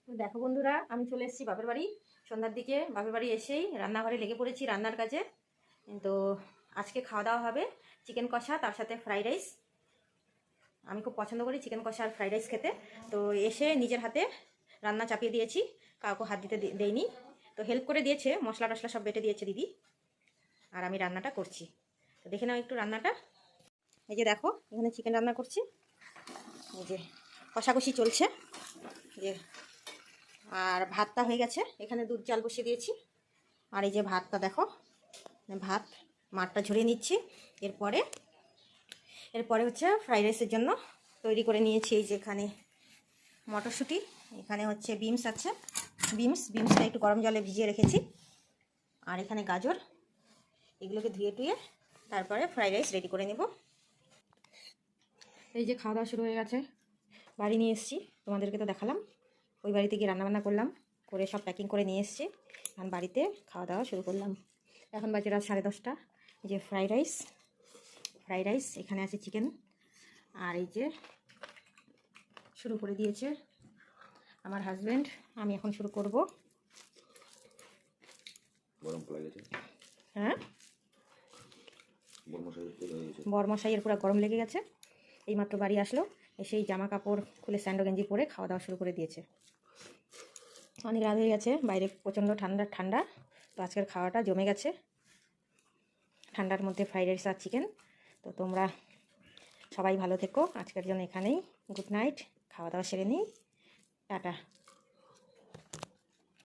দেখো বন্ধুরা, আমি চলে এসেছি বাপের বাড়ি। সন্ধ্যার দিকে বাপের বাড়ি এসেই রান্নাঘরে লেগে পড়েছি রান্নার কাজে। তো আজকে খাওয়া দাওয়া হবে চিকেন কষা, তার সাথে ফ্রাইড রাইস। আমি খুব পছন্দ করি চিকেন কষা আর ফ্রাইড রাইস খেতে। তো এসে নিজের হাতে রান্না চাপিয়ে দিয়েছি, কাউকে হাত দিতে দেইনি। তো হেল্প করে দিয়েছে, মশলা টশলা সব বেটে দিয়েছে দিদি, আর আমি রান্নাটা করছি। তো দেখে নাও একটু রান্নাটা। এই যে দেখো, এখানে চিকেন রান্না করছি। এই যে কষাকষি চলছে, যে আর ভাতটা হয়ে গেছে, এখানে দুধ চাল বসিয়ে দিয়েছি। আর এই যে ভাতটা দেখো, ভাত মাঠটা ঝরিয়ে নিচ্ছি। এরপরে হচ্ছে ফ্রাইড রাইসের জন্য তৈরি করে নিয়েছি। এই যে এখানে মটরশুঁটি, এখানে হচ্ছে বিনস আছে, বিনসটা একটু গরম জলে ভিজিয়ে রেখেছি। আর এখানে গাজর, এগুলোকে ধুয়ে টুয়ে তারপরে ফ্রাইড রাইস রেডি করে নেব। এই যে খাওয়া দাওয়া শুরু হয়ে গেছে, বাড়ি নিয়ে এসেছি, তোমাদেরকে তো দেখালাম। ওই বাড়িতে গিয়ে রান্নাবান্না করলাম, করে সব প্যাকিং করে নিয়ে এসেছি। এখন বাড়িতে খাওয়া দাওয়া শুরু করলাম। এখন বাজে রাত 10:30। এই যে ফ্রাইড রাইস, এখানে আছে চিকেন। আর এই যে শুরু করে দিয়েছে আমার হাজব্যান্ড, আমি এখন শুরু করব। হ্যাঁ, বরমশাইয়ের পুরো গরম লেগে গেছে। এইমাত্র বাড়ি আসলো, এসেই জামা কাপড় খুলে স্যান্ডো গেঞ্জি পরে খাওয়া দাওয়া শুরু করে দিয়েছে। অনেক রাত হয়ে গেছে, বাইরে প্রচণ্ড ঠান্ডা। তো আজকের খাওয়াটা জমে গেছে, ঠান্ডার মধ্যে ফ্রাইড রাইস আর চিকেন। তো তোমরা সবাই ভালো থেকো, আজকের জন্য এখানেই গুড নাইট, খাওয়া দাওয়া সেরে নিই, টাটা।